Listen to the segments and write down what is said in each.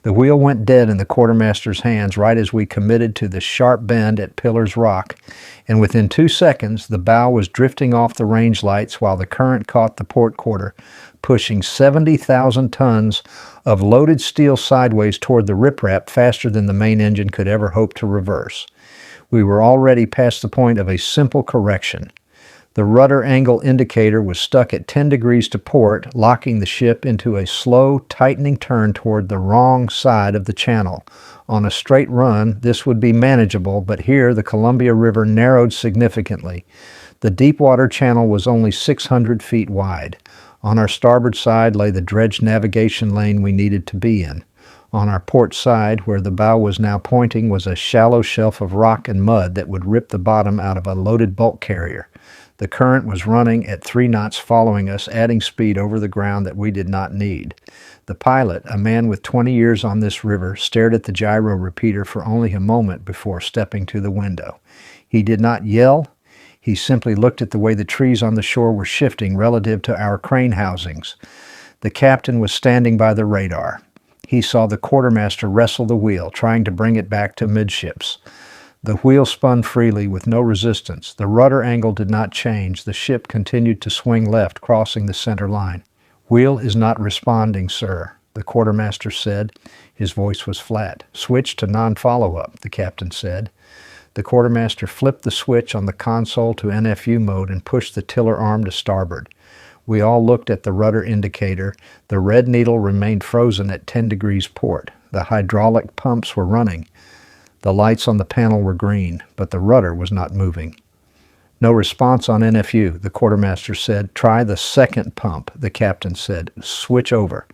The wheel went dead in the quartermaster's hands right as we committed to the sharp bend at Pillar's Rock, and within 2 seconds the bow was drifting off the range lights while the current caught the port quarter, pushing 70,000 tons of loaded steel sideways toward the riprap faster than the main engine could ever hope to reverse. We were already past the point of a simple correction. The rudder angle indicator was stuck at 10 degrees to port, locking the ship into a slow, tightening turn toward the wrong side of the channel. On a straight run, this would be manageable, but here the Columbia River narrowed significantly. The deep-water channel was only 600 feet wide. On our starboard side lay the dredged navigation lane we needed to be in. On our port side, where the bow was now pointing, was a shallow shelf of rock and mud that would rip the bottom out of a loaded bulk carrier. The current was running at 3 knots following us, adding speed over the ground that we did not need. The pilot, a man with 20 years on this river, stared at the gyro repeater for only a moment before stepping to the window. He did not yell. He simply looked at the way the trees on the shore were shifting relative to our crane housings. The captain was standing by the radar. He saw the quartermaster wrestle the wheel, trying to bring it back to midships. The wheel spun freely with no resistance. The rudder angle did not change. The ship continued to swing left, crossing the center line. "Wheel is not responding, sir," the quartermaster said. His voice was flat. "Switch to non-follow-up," the captain said. The quartermaster flipped the switch on the console to NFU mode and pushed the tiller arm to starboard. We all looked at the rudder indicator. The red needle remained frozen at 10 degrees port. The hydraulic pumps were running. The lights on the panel were green, but the rudder was not moving. "No response on NFU," the quartermaster said. "Try the second pump," the captain said. "Switch over."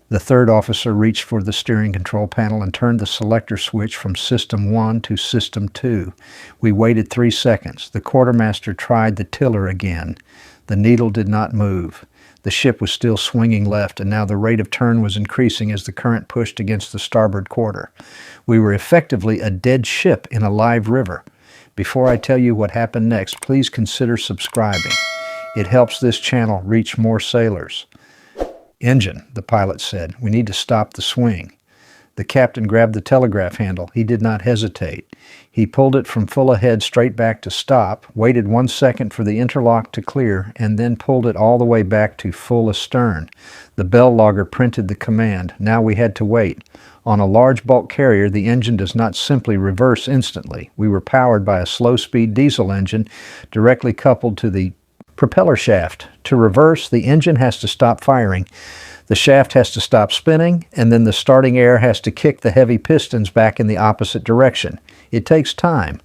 The third officer reached for the steering control panel and turned the selector switch from System 1 to System 2. We waited 3 seconds. The quartermaster tried the tiller again. The needle did not move. The ship was still swinging left, and now the rate of turn was increasing as the current pushed against the starboard quarter. We were effectively a dead ship in a live river. Before I tell you what happened next, please consider subscribing. It helps this channel reach more sailors. "Engine," the pilot said. "We need to stop the swing." The captain grabbed the telegraph handle. He did not hesitate. He pulled it from full ahead straight back to stop, waited 1 second for the interlock to clear, and then pulled it all the way back to full astern. The bell logger printed the command. Now we had to wait. On a large bulk carrier, the engine does not simply reverse instantly. We were powered by a slow-speed diesel engine directly coupled to the propeller shaft. To reverse, the engine has to stop firing. The shaft has to stop spinning, and then the starting air has to kick the heavy pistons back in the opposite direction. It takes time.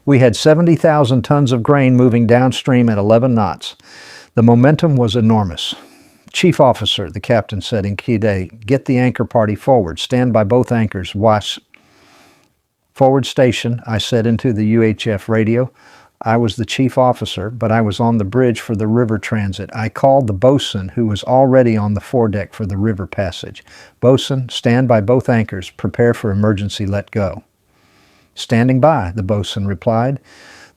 We had 70,000 tons of grain moving downstream at 11 knots. The momentum was enormous. "Chief officer," the captain said in Kide, "get the anchor party forward. Stand by both anchors. Watch." "Forward station," I said into the UHF radio. I was the chief officer, but I was on the bridge for the river transit. I called the bosun, who was already on the foredeck for the river passage. "Bosun, stand by both anchors. Prepare for emergency let go." "Standing by," the bosun replied.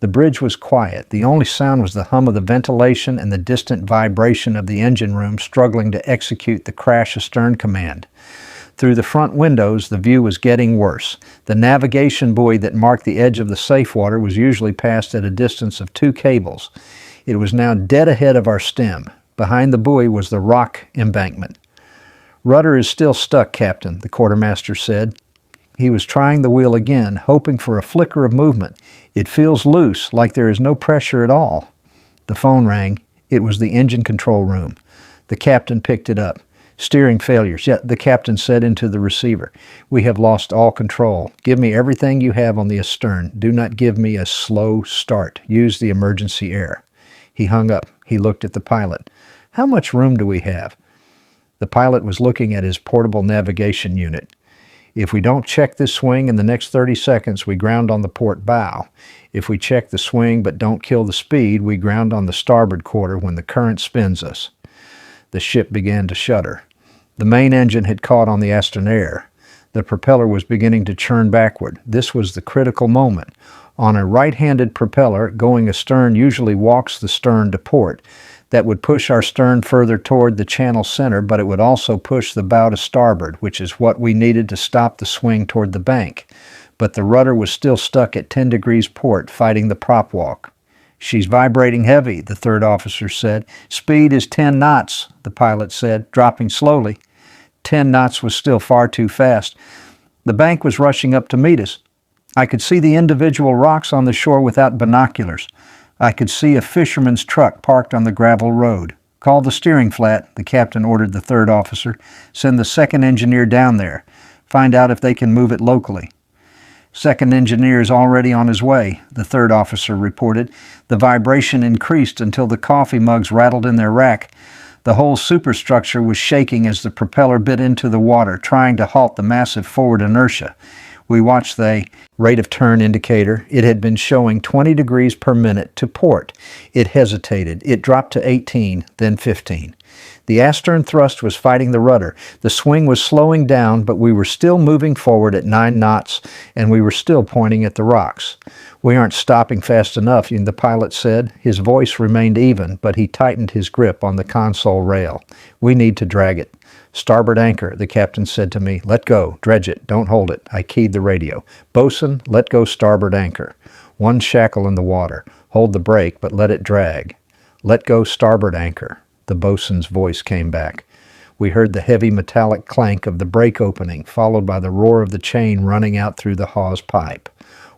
The bridge was quiet. The only sound was the hum of the ventilation and the distant vibration of the engine room struggling to execute the crash astern command. Through the front windows, the view was getting worse. The navigation buoy that marked the edge of the safe water was usually passed at a distance of 2 cables. It was now dead ahead of our stem. Behind the buoy was the rock embankment. "Rudder is still stuck, Captain," the quartermaster said. He was trying the wheel again, hoping for a flicker of movement. "It feels loose, like there is no pressure at all." The phone rang. It was the engine control room. The captain picked it up. "Steering failures," the captain said into the receiver. "We have lost all control. Give me everything you have on the astern. Do not give me a slow start. Use the emergency air." He hung up. He looked at the pilot. "How much room do we have?" The pilot was looking at his portable navigation unit. "If we don't check this swing in the next 30 seconds, we ground on the port bow. If we check the swing but don't kill the speed, we ground on the starboard quarter when the current spins us." The ship began to shudder. The main engine had caught on the astern. The propeller was beginning to churn backward. This was the critical moment. On a right-handed propeller, going astern usually walks the stern to port. that would push our stern further toward the channel center, but it would also push the bow to starboard, which is what we needed to stop the swing toward the bank. But the rudder was still stuck at 10 degrees port, fighting the prop walk. "She's vibrating heavy," the third officer said. "Speed is 10 knots, the pilot said, dropping slowly. 10 knots was still far too fast. The bank was rushing up to meet us. I could see the individual rocks on the shore without binoculars. I could see a fisherman's truck parked on the gravel road. "Call the steering flat," the captain ordered the third officer. "Send the second engineer down there. Find out if they can move it locally." "Second engineer is already on his way," the third officer reported. The vibration increased until the coffee mugs rattled in their rack. The whole superstructure was shaking as the propeller bit into the water, trying to halt the massive forward inertia. We watched the rate of turn indicator. It had been showing 20 degrees per minute to port. It hesitated. It dropped to 18, then 15. The astern thrust was fighting the rudder. The swing was slowing down, but we were still moving forward at 9 knots, and we were still pointing at the rocks. "We aren't stopping fast enough," the pilot said. His voice remained even, but he tightened his grip on the console rail. "We need to drag it." "Starboard anchor," the captain said to me. "Let go. Dredge it. Don't hold it." I keyed the radio. "Bosun, let go starboard anchor. 1 shackle in the water. Hold the brake, but let it drag." "Let go starboard anchor." The bosun's voice came back. We heard the heavy metallic clank of the brake opening, followed by the roar of the chain running out through the hawse pipe.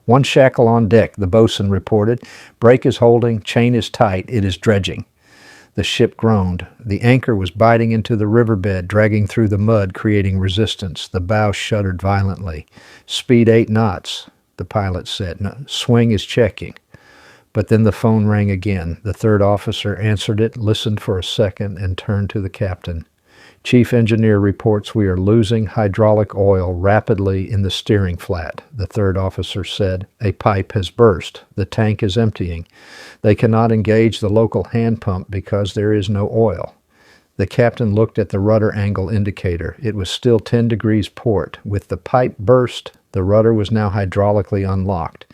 "1 shackle on deck," the bosun reported. "Brake is holding. Chain is tight. It is dredging." The ship groaned. The anchor was biting into the riverbed, dragging through the mud, creating resistance. The bow shuddered violently. "Speed 8 knots, the pilot said. "No, swing is checking." But then the phone rang again. The third officer answered it, listened for a second, and turned to the captain. "Chief engineer reports we are losing hydraulic oil rapidly in the steering flat," the third officer said. "A pipe has burst. The tank is emptying. They cannot engage the local hand pump because there is no oil." The captain looked at the rudder angle indicator. It was still 10 degrees port. With the pipe burst, the rudder was now hydraulically unlocked.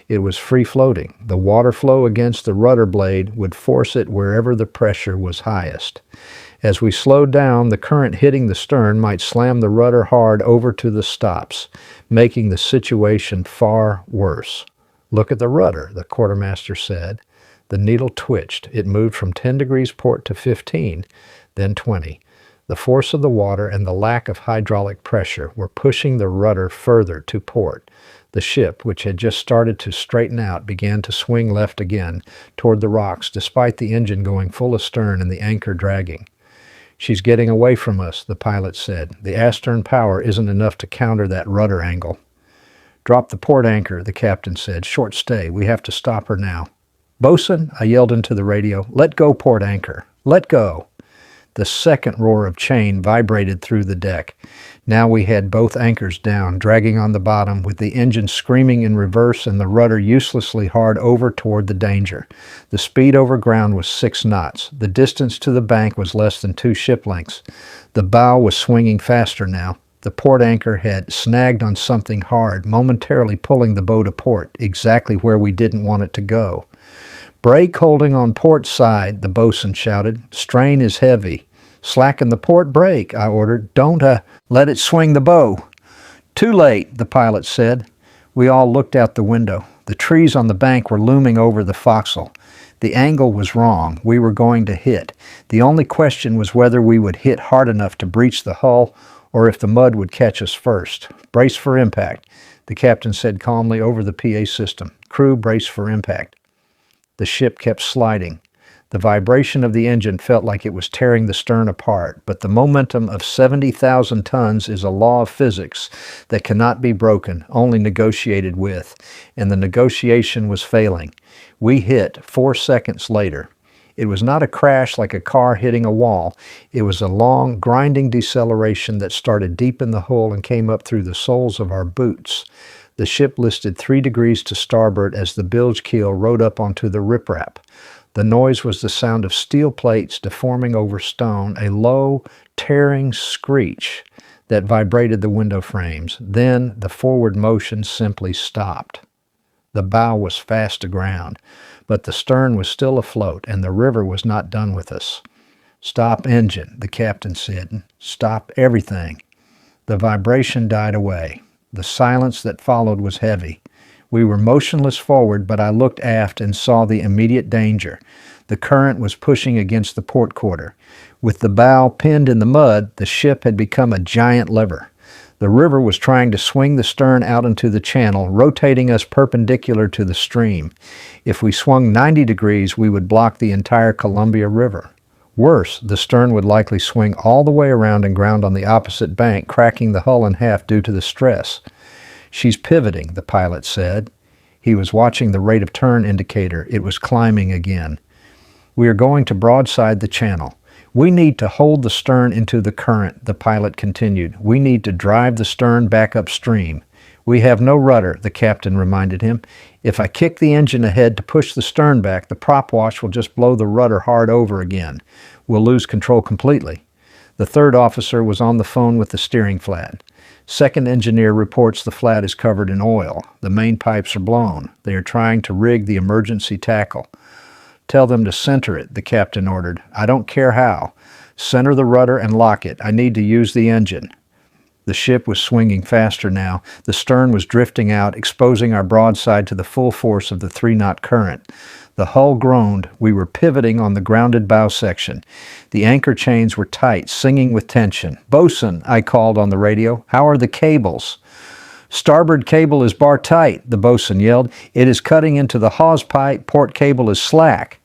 It was free-floating. The water flow against the rudder blade would force it wherever the pressure was highest. As we slowed down, the current hitting the stern might slam the rudder hard over to the stops, making the situation far worse. "Look at the rudder," the quartermaster said. The needle twitched. It moved from 10 degrees port to 15, then 20. The force of the water and the lack of hydraulic pressure were pushing the rudder further to port. The ship, which had just started to straighten out, began to swing left again toward the rocks, despite the engine going full astern and the anchor dragging. "She's getting away from us," the pilot said. "The astern power isn't enough to counter that rudder angle." "Drop the port anchor," the captain said. "Short stay. We have to stop her now." "Bosun," I yelled into the radio, "let go port anchor. Let go." The second roar of chain vibrated through the deck. Now we had both anchors down, dragging on the bottom, with the engine screaming in reverse and the rudder uselessly hard over toward the danger. The speed over ground was 6 knots. The distance to the bank was less than 2 ship lengths. The bow was swinging faster now. The port anchor had snagged on something hard, momentarily pulling the boat aport, exactly where we didn't want it to go. "Brake holding on port side," the bosun shouted. "Strain is heavy." "Slacken the port brake," I ordered. "Don't let it swing the bow." "Too late," the pilot said. We all looked out the window. The trees on the bank were looming over the forecastle. The angle was wrong. We were going to hit. The only question was whether we would hit hard enough to breach the hull or if the mud would catch us first. "Brace for impact," the captain said calmly over the PA system. "Crew, brace for impact." The ship kept sliding. The vibration of the engine felt like it was tearing the stern apart, but the momentum of 70,000 tons is a law of physics that cannot be broken, only negotiated with, and the negotiation was failing. We hit 4 seconds later. It was not a crash like a car hitting a wall. It was a long, grinding deceleration that started deep in the hull and came up through the soles of our boots. The ship listed 3 degrees to starboard as the bilge keel rode up onto the riprap. The noise was the sound of steel plates deforming over stone, a low, tearing screech that vibrated the window frames. Then the forward motion simply stopped. The bow was fast aground, but the stern was still afloat, and the river was not done with us. "Stop engine," the captain said. "Stop everything." The vibration died away. The silence that followed was heavy. We were motionless forward, but I looked aft and saw the immediate danger. The current was pushing against the port quarter. With the bow pinned in the mud, the ship had become a giant lever. The river was trying to swing the stern out into the channel, rotating us perpendicular to the stream. If we swung 90 degrees, we would block the entire Columbia River. Worse, the stern would likely swing all the way around and ground on the opposite bank, cracking the hull in half due to the stress. "She's pivoting," the pilot said. He was watching the rate of turn indicator. It was climbing again. "We are going to broadside the channel. We need to hold the stern into the current," the pilot continued. "We need to drive the stern back upstream." "We have no rudder," the captain reminded him. "If I kick the engine ahead to push the stern back, the prop wash will just blow the rudder hard over again. We'll lose control completely." The third officer was on the phone with the steering flat. "Second engineer reports the flat is covered in oil. The main pipes are blown. They are trying to rig the emergency tackle." "Tell them to center it," the captain ordered. "I don't care how. Center the rudder and lock it. I need to use the engine." The ship was swinging faster now. The stern was drifting out, exposing our broadside to the full force of the 3-knot current. The hull groaned. We were pivoting on the grounded bow section. The anchor chains were tight, singing with tension. "Bosun," I called on the radio. "How are the cables?" "Starboard cable is bar tight," the bosun yelled. "It is cutting into the hawse pipe. Port cable is slack."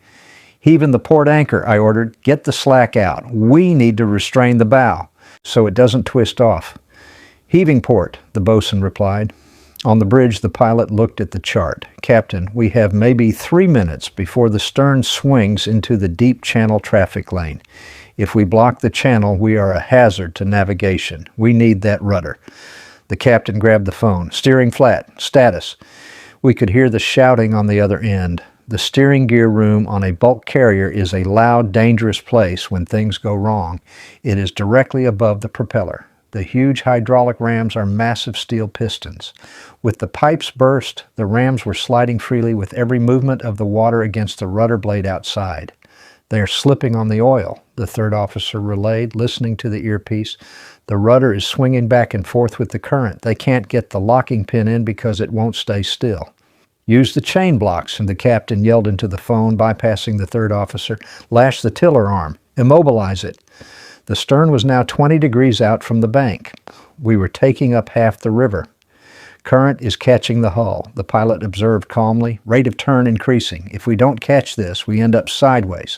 "Heave in the port anchor," I ordered. "Get the slack out. We need to restrain the bow so it doesn't twist off." "Heaving port," the bosun replied. On the bridge, the pilot looked at the chart. "Captain, we have maybe 3 minutes before the stern swings into the deep channel traffic lane. If we block the channel, we are a hazard to navigation. We need that rudder." The captain grabbed the phone. "Steering flat. Status." We could hear the shouting on the other end. The steering gear room on a bulk carrier is a loud, dangerous place when things go wrong. It is directly above the propeller. The huge hydraulic rams are massive steel pistons. With the pipes burst, the rams were sliding freely with every movement of the water against the rudder blade outside. "They are slipping on the oil," the third officer relayed, listening to the earpiece. "The rudder is swinging back and forth with the current. They can't get the locking pin in because it won't stay still." "Use the chain blocks," and the captain yelled into the phone, bypassing the third officer. "Lash the tiller arm. Immobilize it." The stern was now 20 degrees out from the bank. We were taking up half the river. "Current is catching the hull," the pilot observed calmly. "Rate of turn increasing. If we don't catch this, we end up sideways."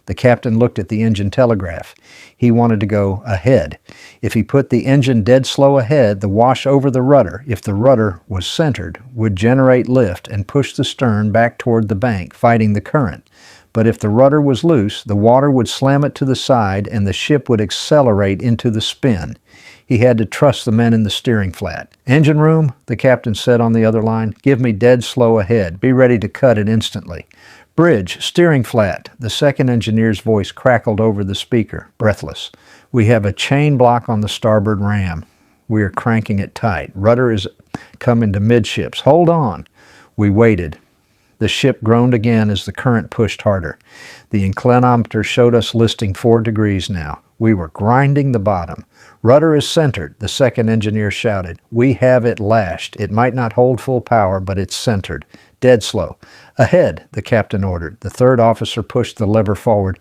The captain looked at the engine telegraph. He wanted to go ahead. If he put the engine dead slow ahead, the wash over the rudder, if the rudder was centered, would generate lift and push the stern back toward the bank, fighting the current. But if the rudder was loose, the water would slam it to the side and the ship would accelerate into the spin. He had to trust the men in the steering flat. "Engine room," the captain said on the other line. "Give me dead slow ahead. Be ready to cut it instantly." "Bridge, steering flat." The second engineer's voice crackled over the speaker, breathless. "We have a chain block on the starboard ram. We are cranking it tight. Rudder is coming to midships. Hold on." We waited. The ship groaned again as the current pushed harder. The inclinometer showed us listing 4 degrees now. We were grinding the bottom. "Rudder is centered," the second engineer shouted. "We have it lashed. It might not hold full power, but it's centered. Dead slow." "Ahead," the captain ordered. The third officer pushed the lever forward.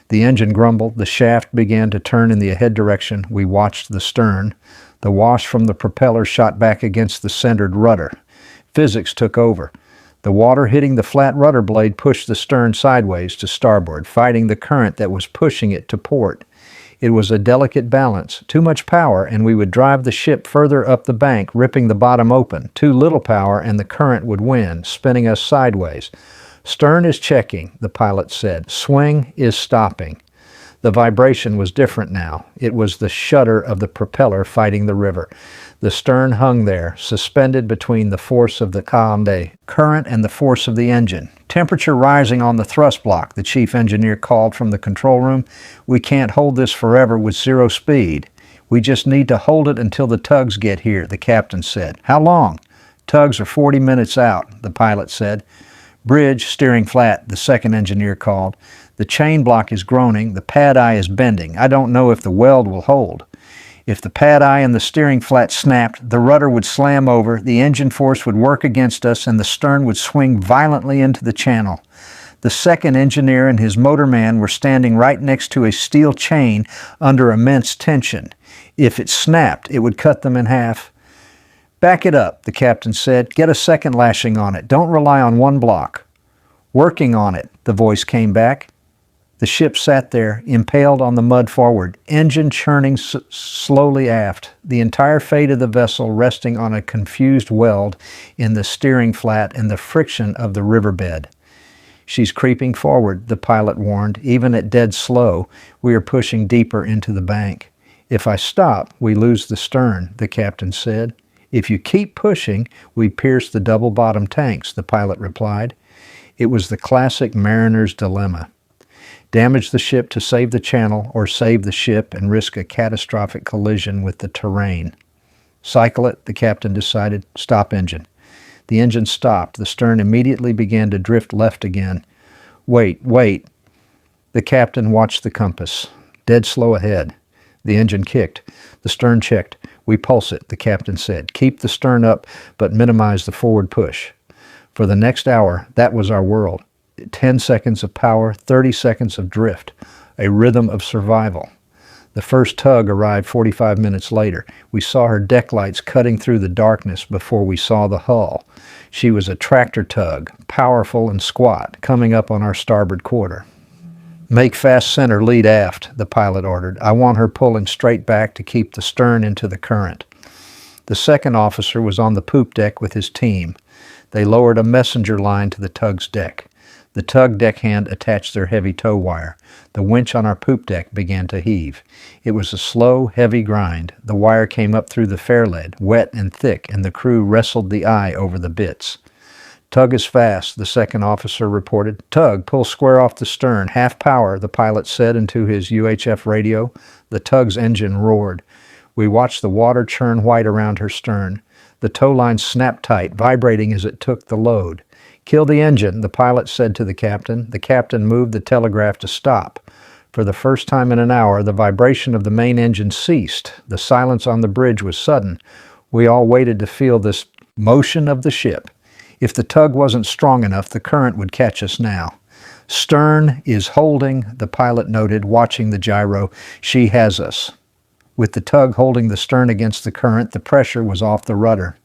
The engine grumbled. The shaft began to turn in the ahead direction. We watched the stern. The wash from the propeller shot back against the centered rudder. Physics took over. The water hitting the flat rudder blade pushed the stern sideways to starboard, fighting the current that was pushing it to port. It was a delicate balance. Too much power, and we would drive the ship further up the bank, ripping the bottom open. Too little power, and the current would win, spinning us sideways. "Stern is checking," the pilot said. "Swing is stopping." The vibration was different now. It was the shudder of the propeller fighting the river. The stern hung there, suspended between the force of the Conde current and the force of the engine. "Temperature rising on the thrust block," the chief engineer called from the control room. "We can't hold this forever with 0 speed. We just need to hold it until the tugs get here," the captain said. "How long?" Tugs are 40 minutes out, the pilot said. Bridge steering flat, the second engineer called. The chain block is groaning, the pad eye is bending. I don't know if the weld will hold. If the pad eye and the steering flat snapped, the rudder would slam over, the engine force would work against us, and the stern would swing violently into the channel. The second engineer and his motorman were standing right next to a steel chain under immense tension. If it snapped, it would cut them in half. Back it up, the captain said. Get a second lashing on it. Don't rely on one block. Working on it, the voice came back. The ship sat there, impaled on the mud forward, engine churning slowly aft, the entire fate of the vessel resting on a confused weld in the steering flat and the friction of the riverbed. She's creeping forward, the pilot warned. Even at dead slow, we are pushing deeper into the bank. If I stop, we lose the stern, the captain said. If you keep pushing, we pierce the double-bottom tanks, the pilot replied. It was the classic mariner's dilemma. Damage the ship to save the channel or save the ship and risk a catastrophic collision with the terrain. Cycle it, the captain decided. Stop engine. The engine stopped. The stern immediately began to drift left again. Wait. The captain watched the compass. Dead slow ahead. The engine kicked. The stern checked. We pulse it, the captain said. Keep the stern up, but minimize the forward push. For the next hour, that was our world. 10 seconds of power, 30 seconds of drift, a rhythm of survival. The first tug arrived 45 minutes later. We saw her deck lights cutting through the darkness before we saw the hull. She was a tractor tug, powerful and squat, coming up on our starboard quarter. Make fast center, lead aft, the pilot ordered. I want her pulling straight back to keep the stern into the current. The second officer was on the poop deck with his team. They lowered a messenger line to the tug's deck. The tug deckhand attached their heavy tow wire. The winch on our poop deck began to heave. It was a slow, heavy grind. The wire came up through the fairlead, wet and thick, and the crew wrestled the eye over the bits. Tug is fast, the second officer reported. Tug, pull square off the stern. Half power, the pilot said into his UHF radio. The tug's engine roared. We watched the water churn white around her stern. The tow line snapped tight, vibrating as it took the load. Kill the engine, the pilot said to the captain. The captain moved the telegraph to stop. For the first time in an hour, the vibration of the main engine ceased. The silence on the bridge was sudden. We all waited to feel this motion of the ship. If the tug wasn't strong enough, the current would catch us now. Stern is holding, the pilot noted, watching the gyro. She has us. With the tug holding the stern against the current, the pressure was off the rudder.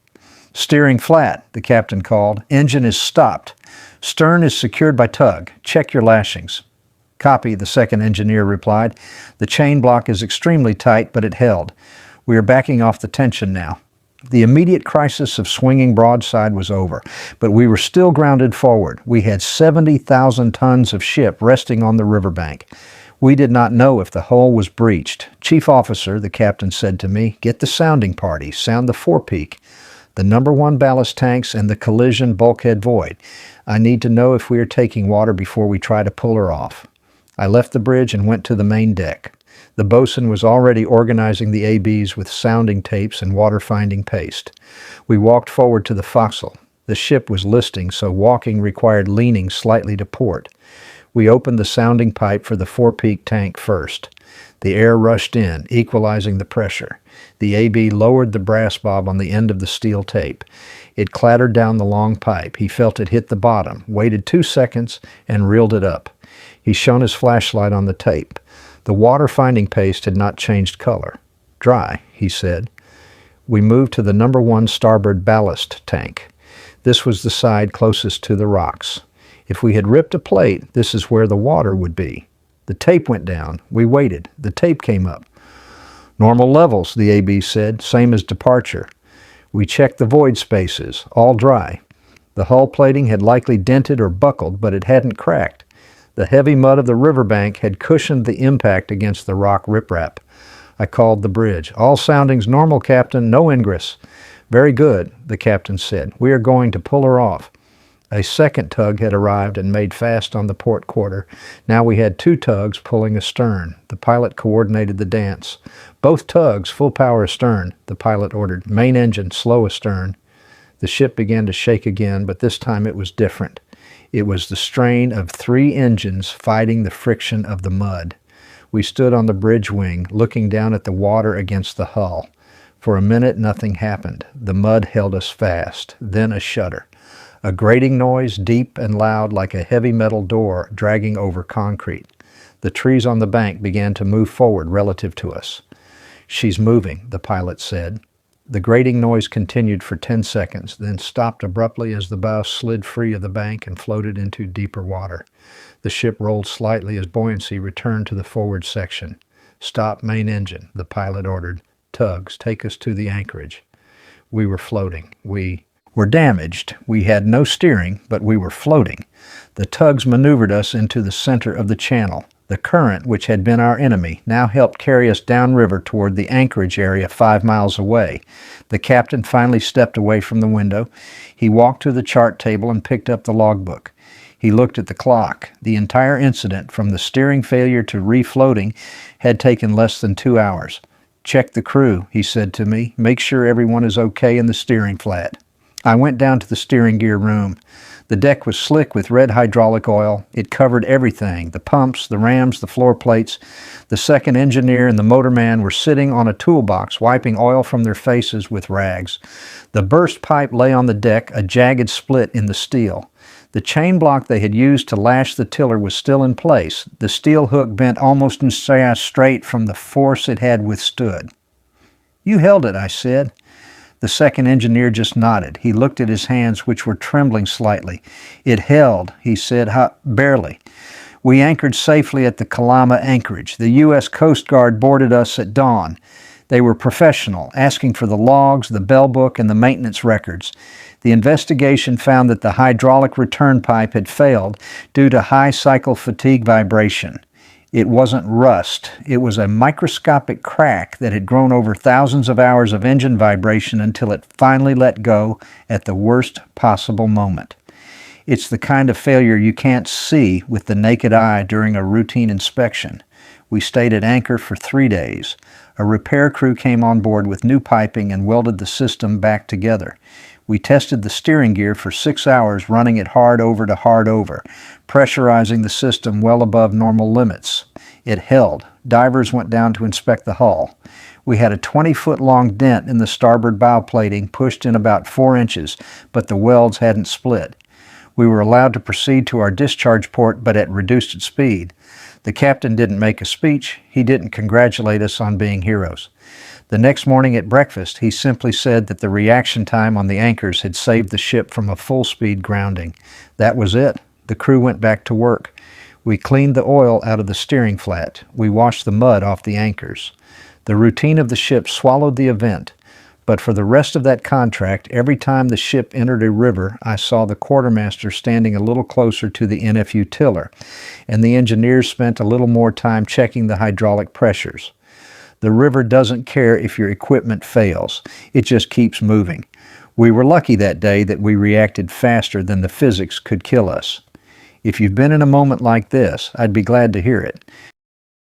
Steering flat, the captain called. Engine is stopped. Stern is secured by tug. Check your lashings. Copy, the second engineer replied. The chain block is extremely tight, but it held. We are backing off the tension now. The immediate crisis of swinging broadside was over, but we were still grounded forward. We had 70,000 tons of ship resting on the riverbank. We did not know if the hull was breached. Chief officer, the captain said to me, get the sounding party, sound the forepeak, the number 1 ballast tanks, and the collision bulkhead void. I need to know if we are taking water before we try to pull her off. I left the bridge and went to the main deck. The bosun was already organizing the ABs with sounding tapes and water-finding paste. We walked forward to the forecastle. The ship was listing, so walking required leaning slightly to port. We opened the sounding pipe for the forepeak tank first. The air rushed in, equalizing the pressure. The AB lowered the brass bob on the end of the steel tape. It clattered down the long pipe. He felt it hit the bottom, waited 2 seconds, and reeled it up. He shone his flashlight on the tape. The water-finding paste had not changed color. Dry, he said. We moved to the number 1 starboard ballast tank. This was the side closest to the rocks. If we had ripped a plate, this is where the water would be. The tape went down. We waited. The tape came up. Normal levels, the AB said, same as departure. We checked the void spaces, all dry. The hull plating had likely dented or buckled, but it hadn't cracked. The heavy mud of the riverbank had cushioned the impact against the rock riprap. I called the bridge. All soundings normal, Captain. No ingress. Very good, the captain said. We are going to pull her off. A second tug had arrived and made fast on the port quarter. Now we had 2 tugs pulling astern. The pilot coordinated the dance. Both tugs, full power astern, the pilot ordered. Main engine, slow astern. The ship began to shake again, but this time it was different. It was the strain of 3 engines fighting the friction of the mud. We stood on the bridge wing, looking down at the water against the hull. For a minute, nothing happened. The mud held us fast. Then a shudder. A grating noise, deep and loud like a heavy metal door dragging over concrete. The trees on the bank began to move forward relative to us. "She's moving," the pilot said. The grating noise continued for 10 seconds, then stopped abruptly as the bow slid free of the bank and floated into deeper water. The ship rolled slightly as buoyancy returned to the forward section. "Stop main engine," the pilot ordered. "Tugs, take us to the anchorage." We were floating. We were damaged. We had no steering, but we were floating. The tugs maneuvered us into the center of the channel. The current, which had been our enemy, now helped carry us downriver toward the anchorage area 5 miles away. The captain finally stepped away from the window. He walked to the chart table and picked up the logbook. He looked at the clock. The entire incident, from the steering failure to refloating, had taken less than 2 hours. "Check the crew," he said to me. "Make sure everyone is okay in the steering flat." I went down to the steering gear room. The deck was slick with red hydraulic oil. It covered everything: the pumps, the rams, the floor plates. The second engineer and the motorman were sitting on a toolbox, wiping oil from their faces with rags. The burst pipe lay on the deck, a jagged split in the steel. The chain block they had used to lash the tiller was still in place, the steel hook bent almost straight from the force it had withstood. "You held it," I said. The second engineer just nodded. He looked at his hands, which were trembling slightly. "It held," he said, "barely. We anchored safely at the Kalama anchorage. The U.S. Coast Guard boarded us at dawn. They were professional, asking for the logs, the bell book, and the maintenance records. The investigation found that the hydraulic return pipe had failed due to high cycle fatigue vibration. It wasn't rust. It was a microscopic crack that had grown over thousands of hours of engine vibration until it finally let go at the worst possible moment. It's the kind of failure you can't see with the naked eye during a routine inspection. We stayed at anchor for 3 days. A repair crew came on board with new piping and welded the system back together. We tested the steering gear for 6 hours, running it hard over to hard over, pressurizing the system well above normal limits. It held. Divers went down to inspect the hull. We had a 20-foot-long dent in the starboard bow plating, pushed in about 4 inches, but the welds hadn't split. We were allowed to proceed to our discharge port, but at reduced speed. The captain didn't make a speech. He didn't congratulate us on being heroes. The next morning at breakfast, he simply said that the reaction time on the anchors had saved the ship from a full-speed grounding. That was it. The crew went back to work. We cleaned the oil out of the steering flat. We washed the mud off the anchors. The routine of the ship swallowed the event. But for the rest of that contract, every time the ship entered a river, I saw the quartermaster standing a little closer to the NFU tiller, and the engineers spent a little more time checking the hydraulic pressures. The river doesn't care if your equipment fails. It just keeps moving. We were lucky that day that we reacted faster than the physics could kill us. If you've been in a moment like this, I'd be glad to hear it.